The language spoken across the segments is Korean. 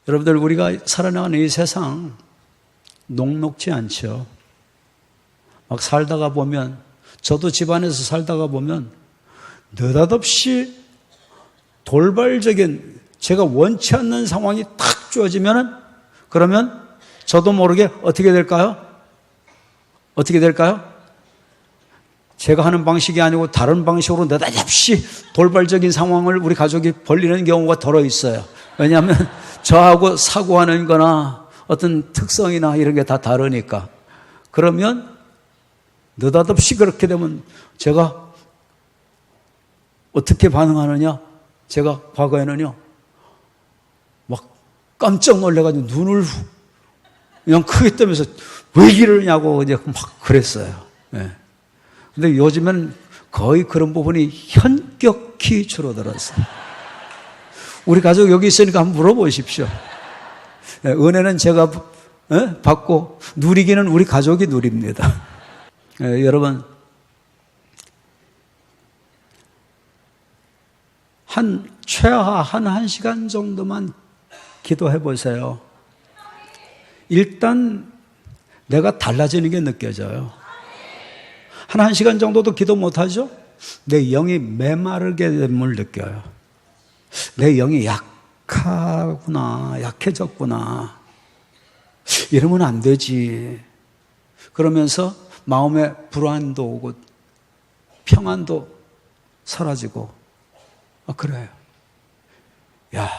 여러분들, 우리가 살아나가는 이 세상 녹록지 않죠. 막 살다가 보면, 저도 집안에서 살다가 보면 느닷없이 돌발적인, 제가 원치 않는 상황이 탁 주어지면은, 그러면 저도 모르게 어떻게 될까요? 어떻게 될까요? 제가 하는 방식이 아니고 다른 방식으로 느닷없이 돌발적인 상황을 우리 가족이 벌리는 경우가 더러 있어요. 왜냐하면 저하고 사고하는 거나 어떤 특성이나 이런 게 다 다르니까. 그러면 느닷없이 그렇게 되면 제가 어떻게 반응하느냐? 제가 과거에는요, 막 깜짝 놀래가지고 눈을 그냥 크게 뜨면서 왜 이러냐고 이제 막 그랬어요. 네. 근데 요즘은 거의 그런 부분이 현격히 줄어들었어요. 우리 가족 여기 있으니까 한번 물어보십시오. 네, 은혜는 제가 받고 누리기는 우리 가족이 누립니다. 네, 여러분, 최하 한 1시간 정도만 기도해 보세요. 일단 내가 달라지는 게 느껴져요. 한 1시간 정도도 기도 못하죠? 내 영이 메마르게 됨을 느껴요. 내 영이 약하구나, 약해졌구나. 이러면 안 되지. 그러면서 마음에 불안도 오고 평안도 사라지고. 그래요. 야,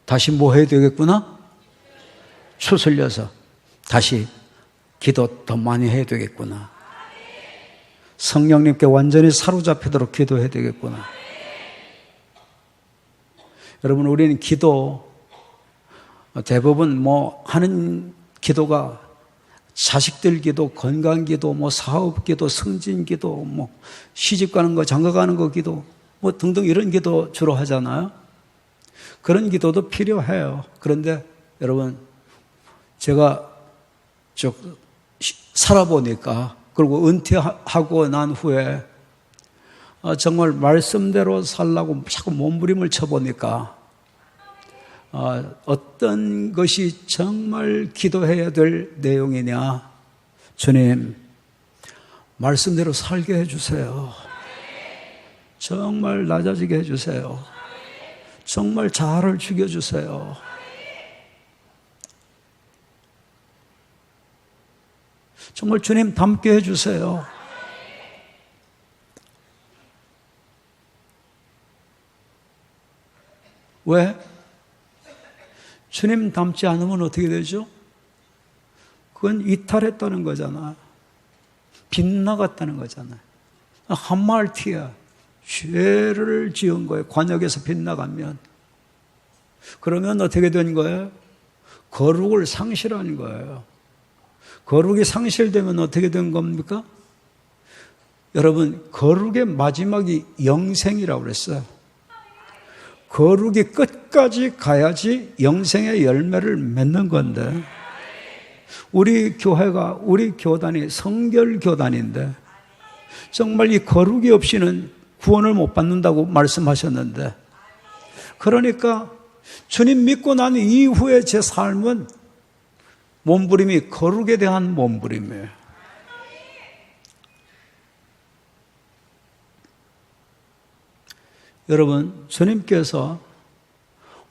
다시 뭐 해야 되겠구나? 추슬려서 다시 기도 더 많이 해야 되겠구나. 성령님께 완전히 사로잡히도록 기도해야 되겠구나. 여러분, 우리는 기도, 대부분 뭐 하는 기도가 자식들 기도, 건강 기도, 뭐 사업 기도, 승진 기도, 뭐 시집 가는 거, 장가 가는 거 기도, 뭐 등등 이런 기도 주로 하잖아요. 그런 기도도 필요해요. 그런데 여러분, 제가 살아보니까, 그리고 은퇴하고 난 후에 정말 말씀대로 살라고 자꾸 몸부림을 쳐보니까 어떤 것이 정말 기도해야 될 내용이냐? 주님, 말씀대로 살게 해주세요. 정말 낮아지게 해주세요. 정말 자아를 죽여주세요. 정말 주님 닮게 해주세요. 왜? 주님 닮지 않으면 어떻게 되죠? 그건 이탈했다는 거잖아. 빗나갔다는 거잖아. 한말티야. 죄를 지은 거예요. 관역에서 빗나가면. 그러면 어떻게 된 거예요? 거룩을 상실한 거예요. 거룩이 상실되면 어떻게 된 겁니까? 여러분, 거룩의 마지막이 영생이라고 그랬어요. 거룩이 끝까지 가야지 영생의 열매를 맺는 건데, 우리 교회가, 우리 교단이 성결교단인데 정말 이 거룩이 없이는 구원을 못 받는다고 말씀하셨는데, 그러니까 주님 믿고 난 이후에 제 삶은 몸부림이 거룩에 대한 몸부림이에요. 여러분, 주님께서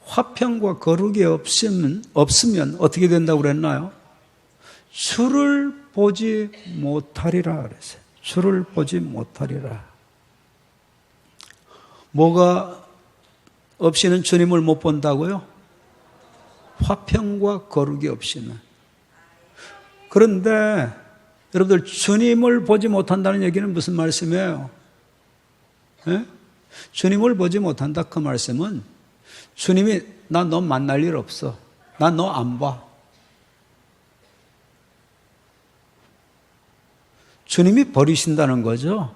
화평과 거룩이 없으면 어떻게 된다고 그랬나요? 주를 보지 못하리라 그랬어요. 주를 보지 못하리라. 뭐가 없이는 주님을 못 본다고요? 화평과 거룩이 없이는. 그런데 여러분들, 주님을 보지 못한다는 얘기는 무슨 말씀이에요? 예? 주님을 보지 못한다, 그 말씀은 주님이 나 너 만날 일 없어. 나 너 안 봐. 주님이 버리신다는 거죠.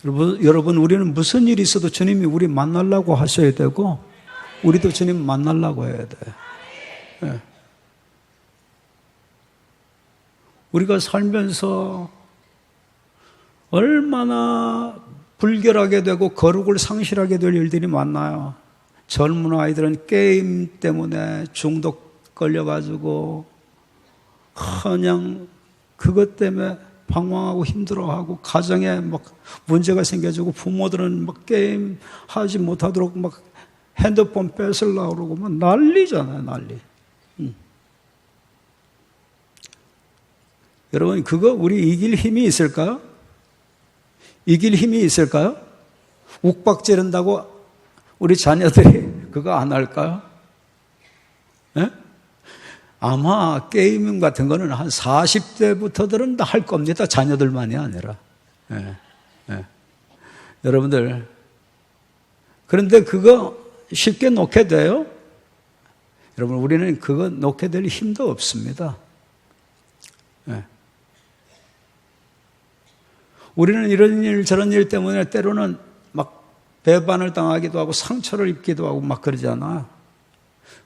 여러분, 우리는 무슨 일이 있어도 주님이 우리 만나려고 하셔야 되고, 우리도 주님 만나려고 해야 돼. 네. 우리가 살면서 얼마나 불결하게 되고 거룩을 상실하게 될 일들이 많아요. 젊은 아이들은 게임 때문에 중독 걸려가지고 그냥 그것 때문에 방황하고 힘들어하고 가정에 막 문제가 생겨지고 부모들은 막 게임 하지 못하도록 막 핸드폰 뺏으려고 그러고 막 난리잖아요, 난리. 여러분, 그거 우리 이길 힘이 있을까요? 이길 힘이 있을까요? 욱박지른다고 우리 자녀들이 그거 안 할까요? 예? 아마 게임 같은 거는 한 40대부터들은 다 할 겁니다. 자녀들만이 아니라. 예, 예. 여러분들, 그런데 그거 쉽게 놓게 돼요? 여러분, 우리는 그거 놓게 될 힘도 없습니다. 예. 우리는 이런 일 저런 일 때문에 때로는 막 배반을 당하기도 하고 상처를 입기도 하고 막 그러잖아.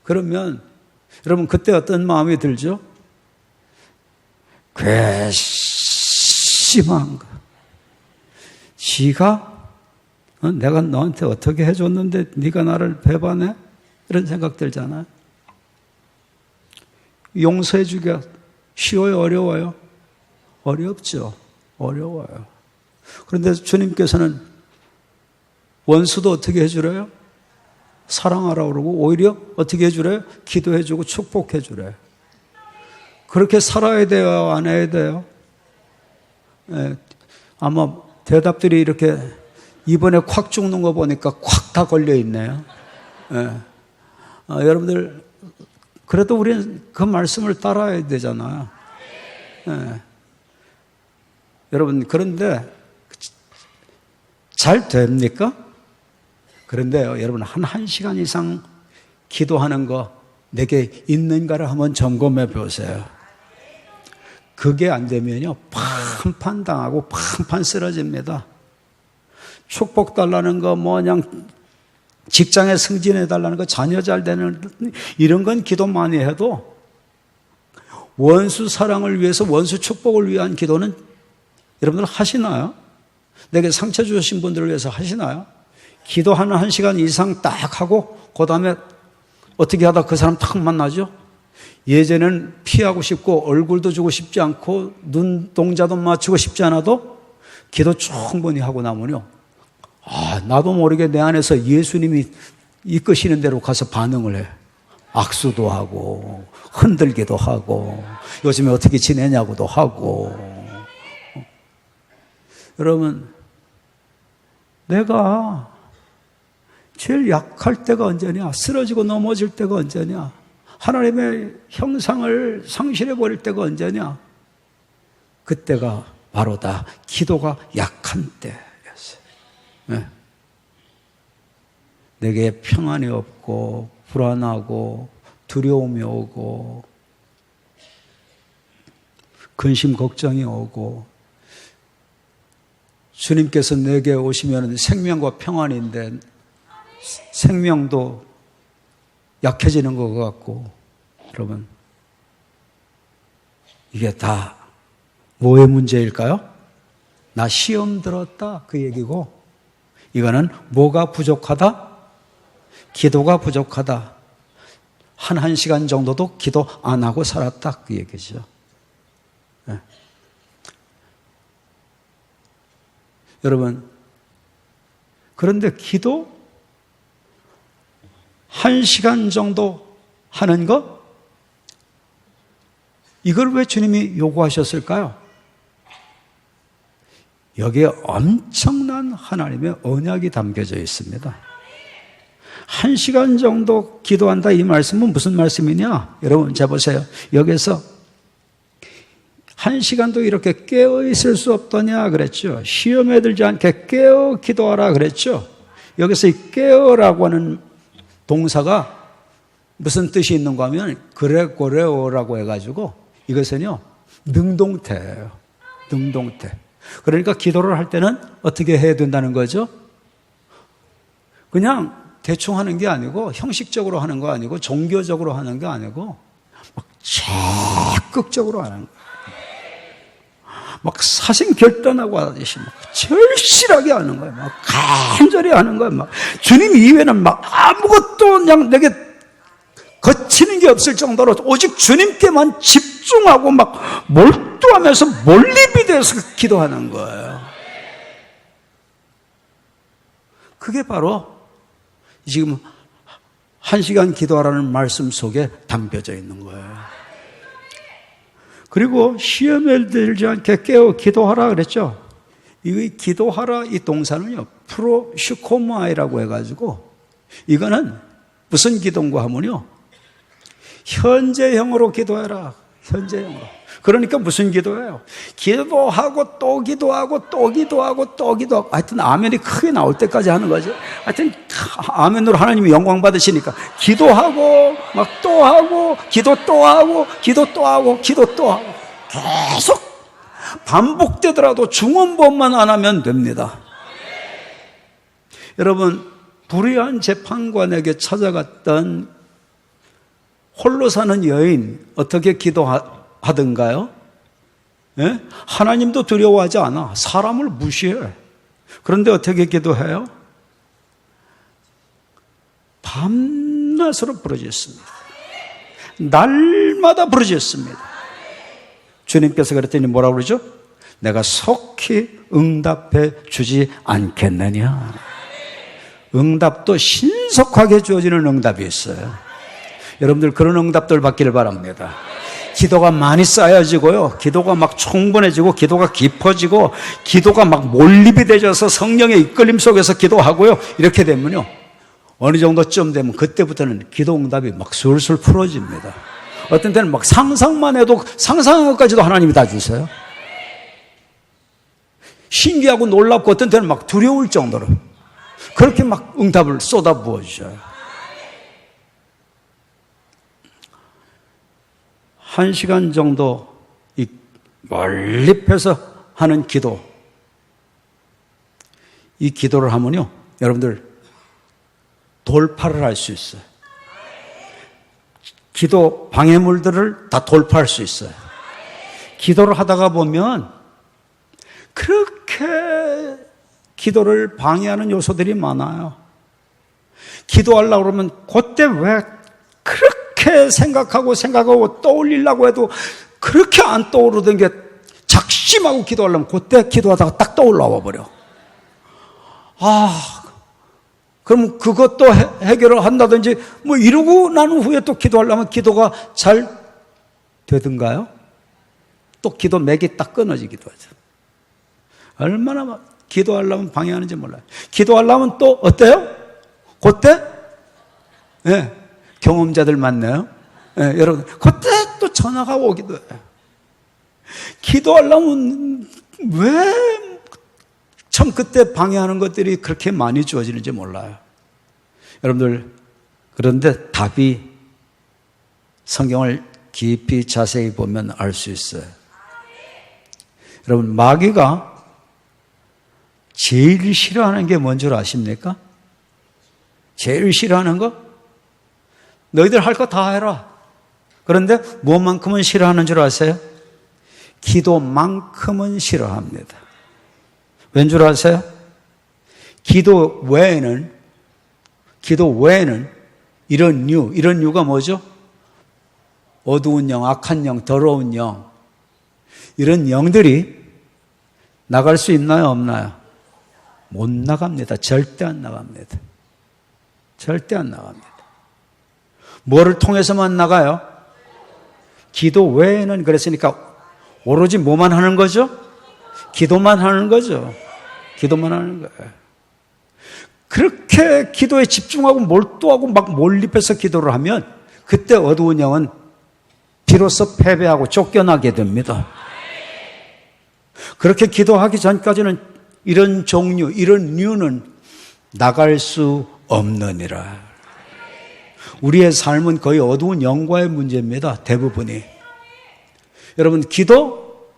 그러면 여러분 그때 어떤 마음이 들죠? 괘씸한 거. 지가 내가 너한테 어떻게 해줬는데 네가 나를 배반해? 이런 생각 들잖아요. 용서해 주기가 쉬워요? 어려워요? 어렵죠. 어려워요. 그런데 주님께서는 원수도 어떻게 해주래요? 사랑하라고 그러고 오히려 어떻게 해주래요? 기도해주고 축복해주래요. 그렇게 살아야 돼요? 안 해야 돼요? 예, 아마 대답들이 이렇게 이번에 콱 죽는 거 보니까 콱 다 걸려있네요. 예. 여러분들 그래도 우리는 그 말씀을 따라야 되잖아요. 예. 여러분 그런데 잘 됩니까? 그런데요, 여러분, 한 1시간 이상 기도하는 거 내게 있는가를 한번 점검해 보세요. 그게 안 되면요, 판판 당하고 판판 쓰러집니다. 축복 달라는 거, 그냥 직장에 승진해 달라는 거, 자녀 잘 되는, 이런 건 기도 많이 해도 원수 사랑을 위해서, 원수 축복을 위한 기도는 여러분들 하시나요? 내게 상처 주신 분들을 위해서 하시나요? 기도하는 1시간 이상 딱 하고 그 다음에 어떻게 하다 그 사람 탁 만나죠? 예전에는 피하고 싶고 얼굴도 주고 싶지 않고 눈동자도 맞추고 싶지 않아도 기도 충분히 하고 나면요, 나도 모르게 내 안에서 예수님이 이끄시는 대로 가서 반응을 해. 악수도 하고 흔들기도 하고 요즘에 어떻게 지내냐고도 하고. 여러분, 내가 제일 약할 때가 언제냐? 쓰러지고 넘어질 때가 언제냐? 하나님의 형상을 상실해버릴 때가 언제냐? 그때가 바로 다 기도가 약한 때였어요. 네. 내게 평안이 없고 불안하고 두려움이 오고 근심 걱정이 오고 주님께서 내게 오시면 생명과 평안인데 생명도 약해지는 것 같고, 여러분, 이게 다 뭐의 문제일까요? 나 시험 들었다 그 얘기고, 이거는 뭐가 부족하다? 기도가 부족하다. 한 1시간 정도도 기도 안 하고 살았다 그 얘기죠. 네. 여러분, 그런데 기도 1시간 정도 하는 거? 이걸 왜 주님이 요구하셨을까요? 여기에 엄청난 하나님의 언약이 담겨져 있습니다. 1시간 정도 기도한다 이 말씀은 무슨 말씀이냐? 여러분 자 보세요. 여기서 1시간도 이렇게 깨어 있을 수 없더냐 그랬죠. 시험에 들지 않게 깨어 기도하라 그랬죠. 여기서 이 깨어라고 하는 동사가 무슨 뜻이 있는가 하면 그레고레오라고 해가지고 이것은요 능동태예요. 능동태. 그러니까 기도를 할 때는 어떻게 해야 된다는 거죠? 그냥 대충 하는 게 아니고 형식적으로 하는 거 아니고 종교적으로 하는 게 아니고 막 적극적으로 하는 거예요. 막 사생 결단하고 하듯이 막 절실하게 하는 거예요. 막 간절히 하는 거예요. 막 주님 이외에는 막 아무것도 그냥 내게 거치는 게 없을 정도로 오직 주님께만 집중하고 막 몰두하면서 몰입이 돼서 기도하는 거예요. 그게 바로 지금 1시간 기도하라는 말씀 속에 담겨져 있는 거예요. 그리고 시험에 들지 않게 깨어 기도하라 그랬죠. 이 기도하라 이 동사는요, 프로슈코마이라고 해가지고, 이거는 무슨 기도인가 하면요, 현재형으로 기도해라. 현재형으로. 그러니까 무슨 기도예요? 기도하고 또 기도하고 또 기도하고 또 기도하고, 하여튼 아멘이 크게 나올 때까지 하는 거죠. 하여튼 아멘으로 하나님이 영광 받으시니까 기도하고 막 또 하고 기도 또 하고 기도 또 하고 기도 또 하고 계속 반복되더라도 중원법만 안 하면 됩니다. 여러분, 불의한 재판관에게 찾아갔던 홀로 사는 여인 어떻게 기도하던가요? 예? 하나님도 두려워하지 않아. 사람을 무시해. 그런데 어떻게 기도해요? 밤낮으로 부르짖습니다. 날마다 부르짖습니다. 주님께서 그랬더니 뭐라고 그러죠? 내가 속히 응답해 주지 않겠느냐. 응답도 신속하게 주어지는 응답이 있어요. 여러분들 그런 응답들 받기를 바랍니다. 기도가 많이 쌓여지고요, 기도가 막 충분해지고 기도가 깊어지고 기도가 막 몰입이 되어서 성령의 이끌림 속에서 기도하고요, 이렇게 되면요, 어느 정도쯤 되면 그때부터는 기도 응답이 막 술술 풀어집니다. 어떤 때는 막 상상만 해도 상상한 것까지도 하나님이 다 주세요. 신기하고 놀랍고 어떤 때는 막 두려울 정도로 그렇게 막 응답을 쏟아부어 주셔요. 1시간 정도 이 몰입해서 하는 기도, 이 기도를 하면요, 여러분들 돌파를 할 수 있어요. 기도 방해물들을 다 돌파할 수 있어요. 기도를 하다가 보면 그렇게 기도를 방해하는 요소들이 많아요. 기도하려고 그러면 그때 왜 그렇게 생각하고 떠올리려고 해도 그렇게 안 떠오르던 게 작심하고 기도하려면 그때 기도하다가 딱 떠올라와 버려. 그럼 그것도 해결을 한다든지 뭐 이러고 난 후에 또 기도하려면 기도가 잘 되든가요? 또 기도 맥이 딱 끊어지기도 하죠. 얼마나 기도하려면 방해하는지 몰라요. 기도하려면 또 어때요? 그때? 네, 경험자들 많네요. 네, 여러분, 그때 또 전화가 오기도 해요. 기도하려면 왜 참 그때 방해하는 것들이 그렇게 많이 주어지는지 몰라요. 여러분들, 그런데 답이 성경을 깊이 자세히 보면 알 수 있어요. 여러분, 마귀가 제일 싫어하는 게 뭔 줄 아십니까? 제일 싫어하는 거? 너희들 할 거 다 해라. 그런데 무엇만큼은 싫어하는 줄 아세요? 기도만큼은 싫어합니다. 왠 줄 아세요? 기도 외에는 이런 유가 뭐죠? 어두운 영, 악한 영, 더러운 영, 이런 영들이 나갈 수 있나요, 없나요? 못 나갑니다. 절대 안 나갑니다. 절대 안 나갑니다. 뭐를 통해서만 나가요? 기도 외에는, 그랬으니까 오로지 뭐만 하는 거죠? 기도만 하는 거죠. 기도만 하는 거예요. 그렇게 기도에 집중하고 몰두하고 막 몰입해서 기도를 하면 그때 어두운 영은 비로소 패배하고 쫓겨나게 됩니다. 그렇게 기도하기 전까지는 이런 종류, 이런 류는 나갈 수 없느니라. 우리의 삶은 거의 어두운 영과의 문제입니다. 대부분이. 여러분, 기도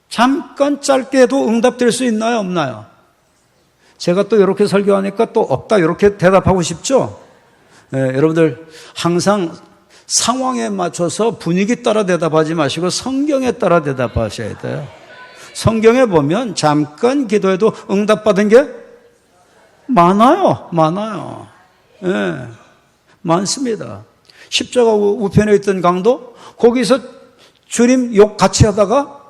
잠깐 짧게 해도 응답될 수 있나요, 없나요? 제가 또 이렇게 설교하니까 또 없다 이렇게 대답하고 싶죠? 네, 여러분들 항상 상황에 맞춰서 분위기 따라 대답하지 마시고 성경에 따라 대답하셔야 돼요. 성경에 보면 잠깐 기도해도 응답받은 게 많아요. 많아요. 예, 많습니다. 십자가 우편에 있던 강도, 거기서 주님 욕 같이 하다가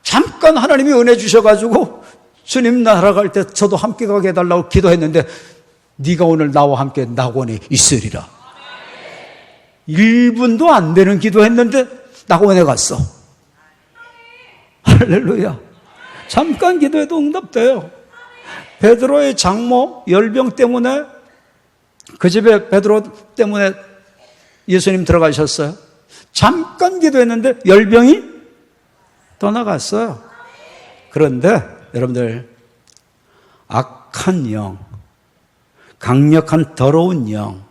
잠깐 하나님이 은혜 주셔가지고 주님 날아갈 때 저도 함께 가게 해달라고 기도했는데 네가 오늘 나와 함께 낙원에 있으리라. 1분도 안 되는 기도했는데 낙원에 갔어. 할렐루야. 잠깐 기도해도 응답돼요. 베드로의 장모 열병 때문에, 그 집에 베드로 때문에 예수님 들어가셨어요. 잠깐 기도했는데 열병이 떠나갔어요. 그런데 여러분들, 악한 영, 강력한 더러운 영,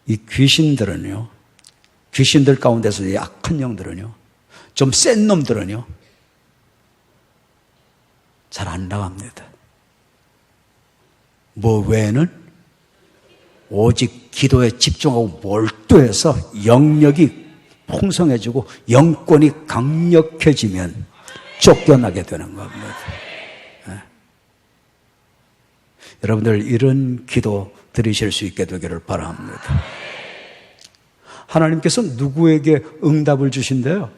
이 귀신들은요, 귀신들 가운데서 이 악한 영들은요, 좀 센 놈들은요, 잘 안 나갑니다. 뭐 외에는 오직 기도에 집중하고 몰두해서 영력이 풍성해지고 영권이 강력해지면 쫓겨나게 되는 겁니다. 네. 여러분들 이런 기도 드리실 수 있게 되기를 바랍니다. 하나님께서 누구에게 응답을 주신대요?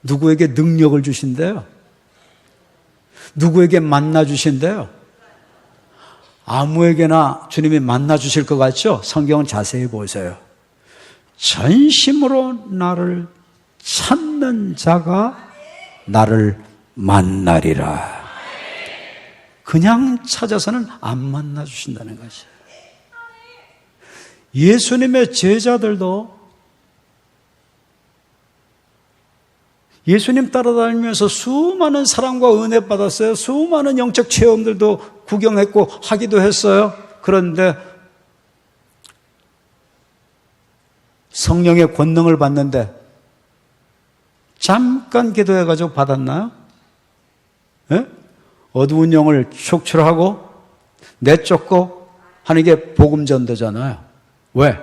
누구에게 능력을 주신대요? 누구에게 만나 주신대요? 아무에게나 주님이 만나 주실 것 같죠? 성경은 자세히 보세요. 전심으로 나를 찾는 자가 나를 만나리라. 그냥 찾아서는 안 만나 주신다는 것이에요. 예수님의 제자들도 예수님 따라다니면서 수많은 사랑과 은혜 받았어요. 수많은 영적 체험들도 구경했고 하기도 했어요. 그런데 성령의 권능을 받는데 잠깐 기도해가지고 받았나요? 예? 어두운 영을 축출하고 내쫓고 하는 게 복음 전도잖아요. 왜?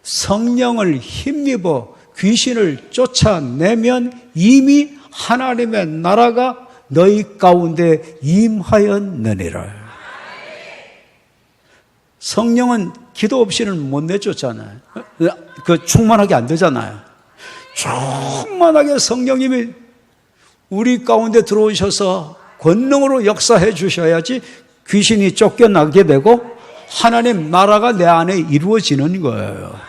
성령을 힘입어 귀신을 쫓아내면 이미 하나님의 나라가 너희 가운데 임하였느니라. 성령은 기도 없이는 못 내쫓잖아요. 그 충만하게 안 되잖아요. 충만하게 성령님이 우리 가운데 들어오셔서 권능으로 역사해 주셔야지 귀신이 쫓겨나게 되고 하나님 나라가 내 안에 이루어지는 거예요.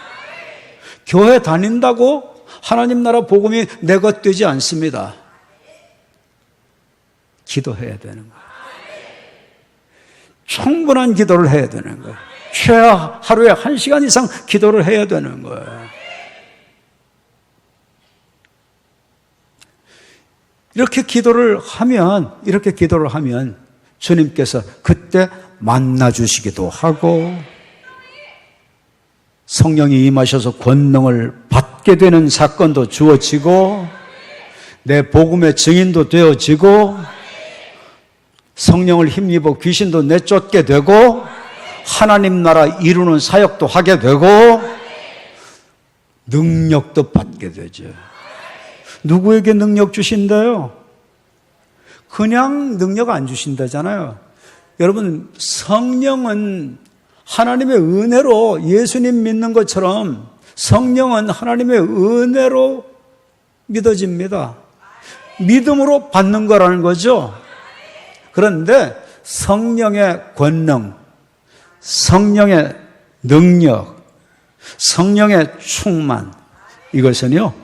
교회 다닌다고 하나님 나라 복음이 내 것 되지 않습니다. 기도해야 되는 거예요. 충분한 기도를 해야 되는 거예요. 최하 하루에 1시간 이상 기도를 해야 되는 거예요. 이렇게 기도를 하면 주님께서 그때 만나주시기도 하고 성령이 임하셔서 권능을 받게 되는 사건도 주어지고 내 복음의 증인도 되어지고 성령을 힘입어 귀신도 내쫓게 되고 하나님 나라 이루는 사역도 하게 되고 능력도 받게 되죠. 누구에게 능력 주신다요? 그냥 능력 안 주신다잖아요. 여러분, 성령은 하나님의 은혜로 예수님 믿는 것처럼 성령은 하나님의 은혜로 믿어집니다. 믿음으로 받는 거라는 거죠. 그런데 성령의 권능, 성령의 능력, 성령의 충만, 이것은요,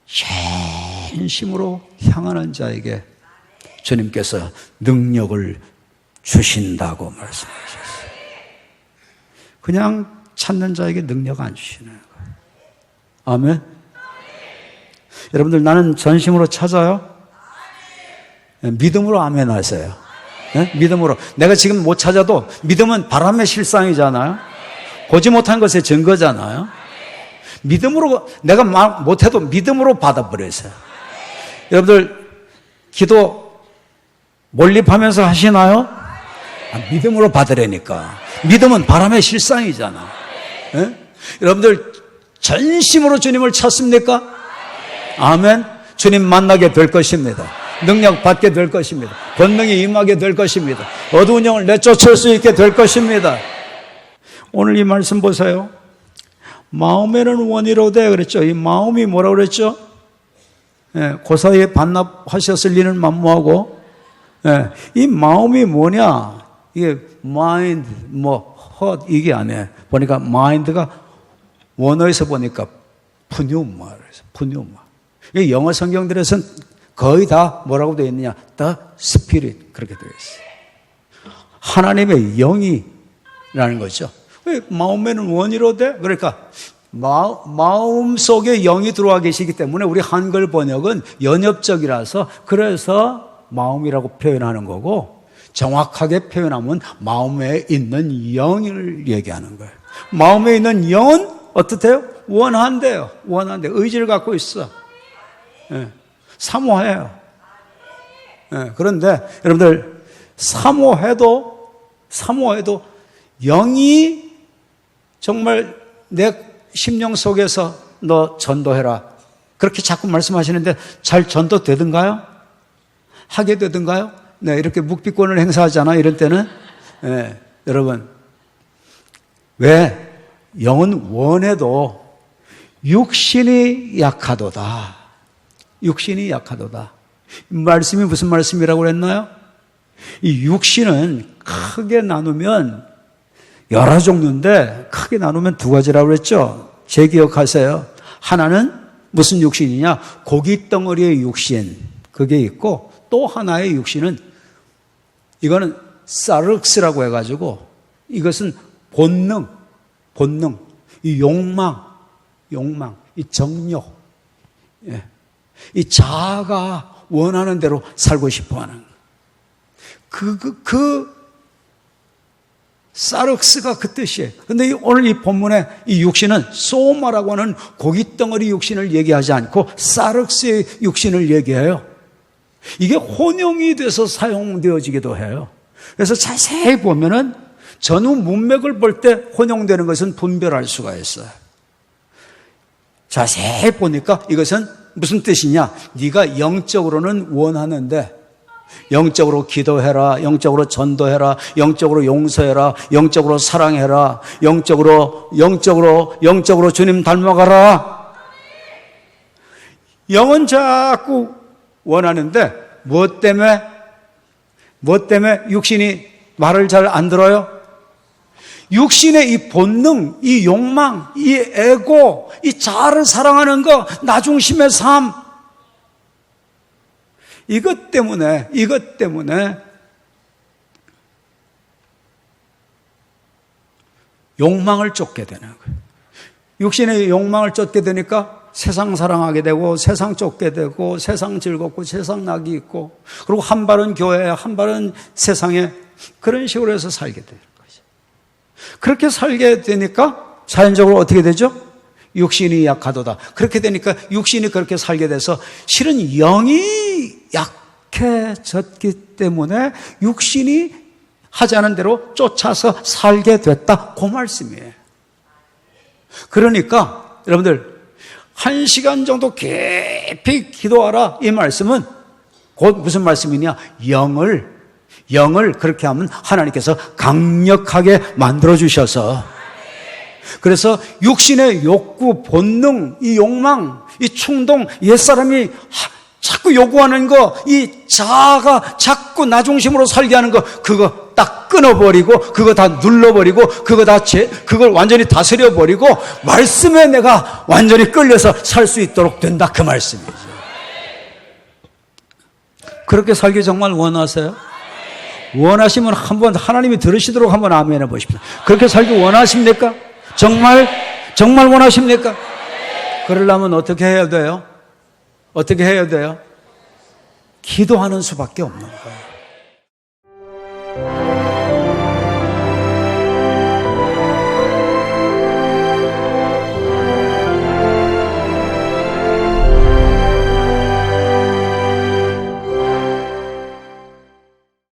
진심으로 향하는 자에게 주님께서 능력을 주신다고 말씀하셨어요. 그냥 찾는 자에게 능력 안 주시는 거예요. 아멘. 여러분들, 나는 전심으로 찾아요? 믿음으로 아멘 하세요. 네? 믿음으로. 내가 지금 못 찾아도 믿음은 바람의 실상이잖아요. 보지 못한 것의 증거잖아요. 믿음으로, 내가 못해도 믿음으로 받아버렸어요. 여러분들, 기도 몰입하면서 하시나요? 믿음으로 받으려니까. 믿음은 바람의 실상이잖아. 네? 여러분들, 전심으로 주님을 찾습니까? 아멘. 주님 만나게 될 것입니다. 능력 받게 될 것입니다. 권능이 임하게 될 것입니다. 어두운 영을 내쫓을 수 있게 될 것입니다. 오늘 이 말씀 보세요. 마음에는 원이로되 그랬죠. 이 마음이 뭐라고 그랬죠? 예, 그 사이에 반납하셨을 리는 만무하고, 예, 이 마음이 뭐냐? 이게 mind, heart 이게 아니에요. 보니까 mind가 원어에서 보니까 푸뉴마에서 푸뉴마. 이 영어 성경들에서는 거의 다 뭐라고 되어 있느냐? The Spirit 그렇게 되어 있어요. 하나님의 영이라는 거죠. 마음에는 원이로되 그러니까 마음 속에 영이 들어와 계시기 때문에 우리 한글 번역은 연협적이라서 그래서 마음이라고 표현하는 거고 정확하게 표현하면 마음에 있는 영을 얘기하는 거예요. 마음에 있는 영은 어떻대요? 원한대요. 원한대. 의지를 갖고 있어. 예. 사모해요. 예. 그런데 여러분들 사모해도 영이 정말 내 심령 속에서 너 전도해라. 그렇게 자꾸 말씀하시는데 잘 전도되든가요? 하게 되든가요? 네, 이렇게 묵비권을 행사하잖아. 이럴 때는 여러분 왜 영은 원해도 육신이 약하도다. 육신이 약하도다. 말씀이 무슨 말씀이라고 그랬나요? 이 육신은 크게 나누면 여러 종류인데 크게 나누면 두 가지라고 그랬죠. 재기억하세요. 하나는 무슨 육신이냐? 고기 덩어리의 육신. 그게 있고 또 하나의 육신은 이거는 사르크스라고 해가지고 이것은 본능, 이 욕망, 이 정욕, 이 자아가 원하는 대로 살고 싶어하는 사르크스가 그 뜻이에요. 그런데 오늘 이 본문에 이 육신은 소마라고 하는 고깃덩어리 육신을 얘기하지 않고 사르크스의 육신을 얘기해요. 이게 혼용이 돼서 사용되어지기도 해요. 그래서 자세히 보면은 전후 문맥을 볼 때 혼용되는 것은 분별할 수가 있어요. 자세히 보니까 이것은 무슨 뜻이냐? 네가 영적으로는 원하는데 영적으로 기도해라, 영적으로 전도해라, 영적으로 용서해라, 영적으로 사랑해라, 영적으로 주님 닮아가라. 영은 자꾸 원하는데 무엇 때문에 육신이 말을 잘 안 들어요? 육신의 이 본능, 이 욕망, 이 에고, 이 자아를 사랑하는 거, 나중심의 삶, 이것 때문에 욕망을 쫓게 되는 거예요. 육신의 욕망을 쫓게 되니까 세상 사랑하게 되고 세상 쫓게 되고 세상 즐겁고 세상 낙이 있고 그리고 한 발은 교회에 한 발은 세상에 그런 식으로 해서 살게 되는 거죠. 그렇게 살게 되니까 자연적으로 어떻게 되죠? 육신이 약하도다. 그렇게 되니까 육신이 그렇게 살게 돼서 실은 영이 약해졌기 때문에 육신이 하자는 대로 쫓아서 살게 됐다. 그 말씀이에요. 그러니까 여러분들 1시간 정도 깊이 기도하라. 이 말씀은 곧 무슨 말씀이냐? 영을 그렇게 하면 하나님께서 강력하게 만들어주셔서 그래서 육신의 욕구, 본능, 이 욕망, 이 충동, 옛사람이 자꾸 요구하는 거, 이 자아가 자꾸 나 중심으로 살게 하는 거, 그거 딱 끊어버리고, 그거 다 눌러버리고, 그걸 완전히 다스려버리고, 말씀에 내가 완전히 끌려서 살 수 있도록 된다. 그 말씀이죠. 그렇게 살기 정말 원하세요? 원하시면 한번 하나님이 들으시도록 한번 아멘 해보십시오. 그렇게 살기 원하십니까? 정말 원하십니까? 그러려면 어떻게 해야 돼요? 기도하는 수밖에 없는 거예요.